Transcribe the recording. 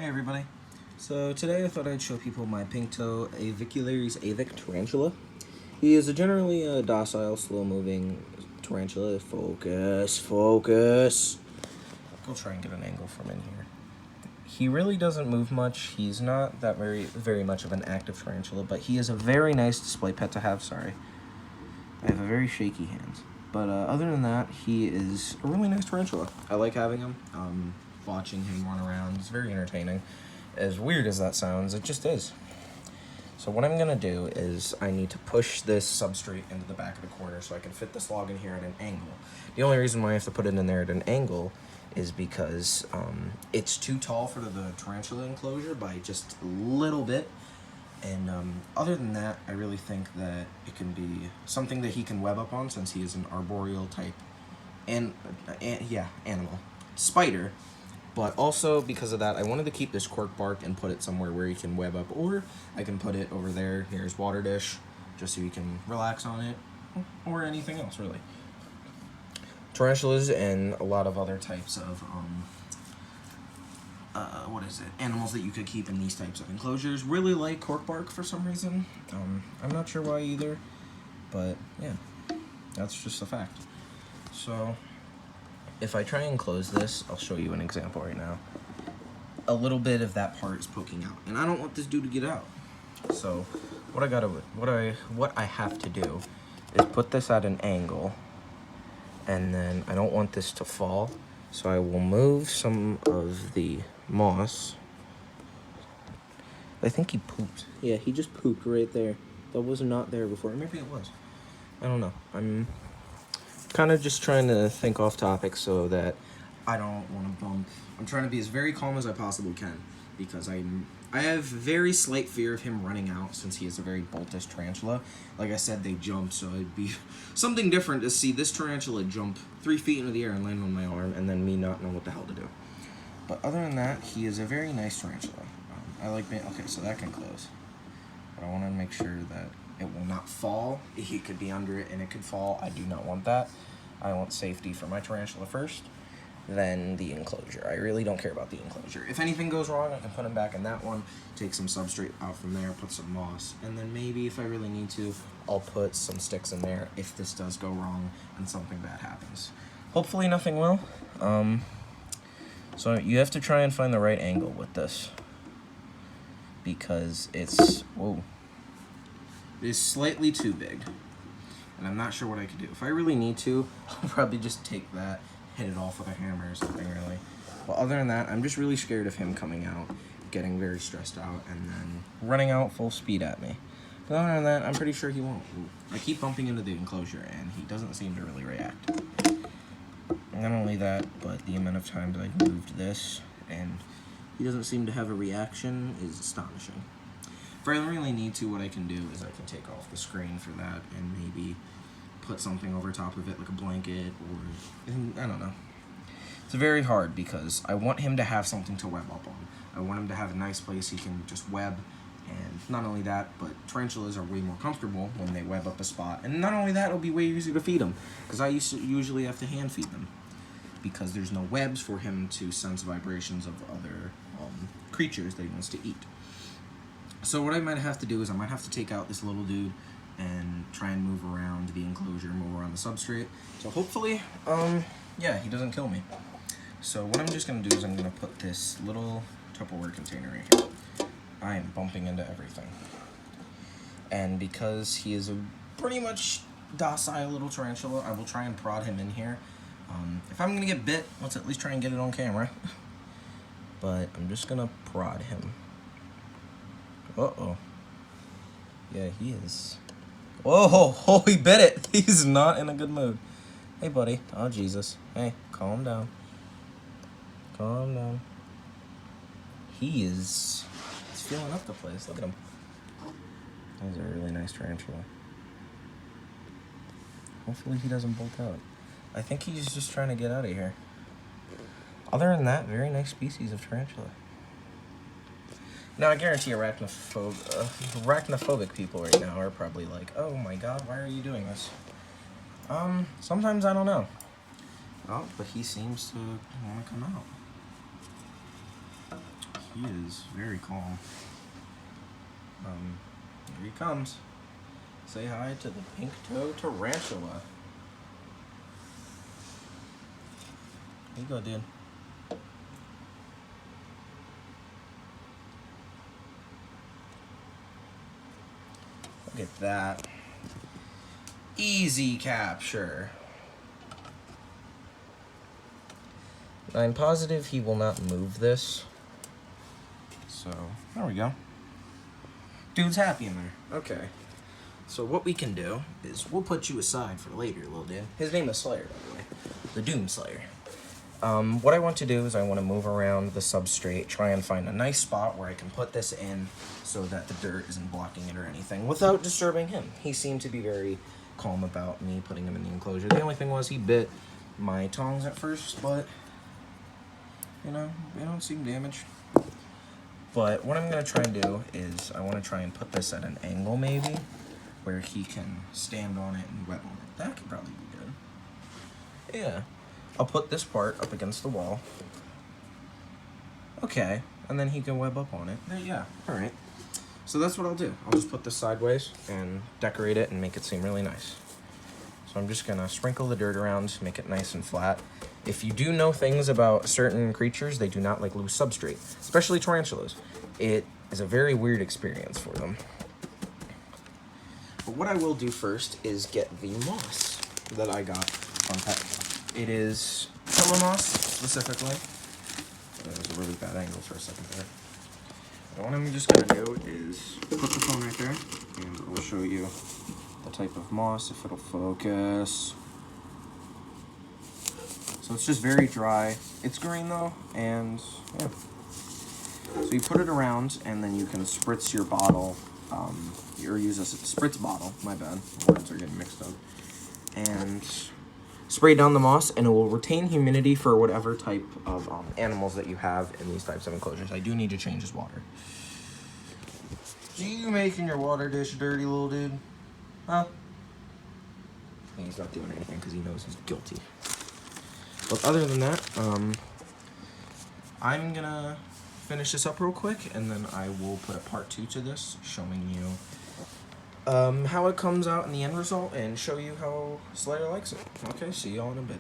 Hey everybody. So today I thought I'd show people my pink-toe Avicularis avic tarantula. He is a generally docile, slow-moving tarantula. Focus. I'll try and get an angle from in here. He really doesn't move much. He's not that very much of an active tarantula, but he is a very nice display pet to have. Sorry. I have a very shaky hands. But other than that, he is a really nice tarantula. I like having him. Watching him run around is very entertaining. As weird as that sounds, it just is. So what I'm gonna do is I need to push this substrate into the back of the corner so I can fit this log in here at an angle. The only reason why I have to put it in there at an angle is because it's too tall for the tarantula enclosure by just a little bit. And other than that, I really think that it can be something that he can web up on, since he is an arboreal type animal. Spider. But also, because of that, I wanted to keep this cork bark and put it somewhere where you can web up, or I can put it over there near his water dish, just so you can relax on it, or anything else, really. Tarantulas and a lot of other types of, animals that you could keep in these types of enclosures really like cork bark for some reason. I'm not sure why either, but yeah, that's just a fact. So if I try and close this, I'll show you an example right now. A little bit of that part is poking out, and I don't want this dude to get out. So what I have to do is put this at an angle, and then I don't want this to fall, so I will move some of the moss. I think he pooped. Yeah, he just pooped right there. That was not there before. Maybe it was. I don't know. I'm kind of just trying to think off topic so that I don't want to bump. I'm trying to be as very calm as I possibly can, because I have very slight fear of him running out, since he is a very bultish tarantula. Like I said, they jump, so it'd be something different to see this tarantula jump 3 feet into the air and land on my arm, and then me not know what the hell to do. But other than that, he is a very nice tarantula. I like being, okay, so that can close. But I want to make sure that it will not fall. He could be under it and it could fall. I do not want that. I want safety for my tarantula first, then the enclosure. I really don't care about the enclosure. If anything goes wrong, I can put him back in that one, take some substrate out from there, put some moss, and then maybe if I really need to, I'll put some sticks in there if this does go wrong and something bad happens. Hopefully nothing will. So you have to try and find the right angle with this, because it's slightly too big, and I'm not sure what I could do. If I really need to, I'll probably just take that, hit it off with a hammer or something, really. But other than that, I'm just really scared of him coming out, getting very stressed out, and then running out full speed at me. But other than that, I'm pretty sure he won't. I keep bumping into the enclosure, and he doesn't seem to really react. Not only that, but the amount of times I've moved this, and he doesn't seem to have a reaction, is astonishing. If I really need to, what I can do is I can take off the screen for that and maybe put something over top of it, like a blanket, or I don't know. It's very hard because I want him to have something to web up on. I want him to have a nice place he can just web, and not only that, but tarantulas are way more comfortable when they web up a spot. And not only that, it'll be way easier to feed them, because I usually have to hand feed them, because there's no webs for him to sense vibrations of other creatures that he wants to eat. So what I might have to do is I might have to take out this little dude and try and move around the enclosure, move around the substrate. So hopefully, yeah, he doesn't kill me. So what I'm just going to do is I'm going to put this little Tupperware container right here. I am bumping into everything. And because he is a pretty much docile little tarantula, I will try and prod him in here. If I'm going to get bit, let's at least try and get it on camera. But I'm just going to prod him. Uh-oh. Yeah, he is. Oh, he bit it. He's not in a good mood. Hey, buddy. Oh, Jesus. Hey, calm down. Calm down. He's filling up the place. Look at him. He's a really nice tarantula. Hopefully he doesn't bolt out. I think he's just trying to get out of here. Other than that, very nice species of tarantula. Now, I guarantee arachnophobic people right now are probably like, oh my god, why are you doing this? Sometimes I don't know. Oh, but he seems to want to come out. he is very calm. Here he comes. Say hi to the pink-toed tarantula. Here you go, dude. Look at that. Easy capture. I'm positive he will not move this. So, there we go. Dude's happy in there. Okay. So what we can do is we'll put you aside for later, little dude. His name is Slayer, by the way. The Doom Slayer. What I want to do is I want to move around the substrate, try and find a nice spot where I can put this in so that the dirt isn't blocking it or anything without disturbing him. He seemed to be very calm about me putting him in the enclosure. The only thing was he bit my tongs at first, but, you know, they don't seem damaged. But what I'm going to try and do is I want to try and put this at an angle maybe where he can stand on it and web on it. That could probably be good. Yeah. I'll put this part up against the wall. Okay. And then he can web up on it. Yeah. All right. So that's what I'll do. I'll just put this sideways and decorate it and make it seem really nice. So I'm just going to sprinkle the dirt around, make it nice and flat. If you do know things about certain creatures, they do not like loose substrate, especially tarantulas. It is a very weird experience for them. But what I will do first is get the moss that I got from Petco. It is pillow moss, specifically. That was a really bad angle for a second there. But what I'm just going to do is put the phone right there, and it will show you the type of moss, if it'll focus. So it's just very dry. It's green though, and yeah. So you put it around, and then you can spritz your bottle, or use a spritz bottle, my bad, words are getting mixed up, and spray down the moss, and it will retain humidity for whatever type of animals that you have in these types of enclosures. I do need to change his water. Are you making your water dish dirty, little dude? Huh? And he's not doing anything because he knows he's guilty. But other than that, I'm gonna finish this up real quick, and then I will put a part 2 to this, showing you how it comes out in the end result, and show you how Slayer likes it. Okay, see y'all in a bit.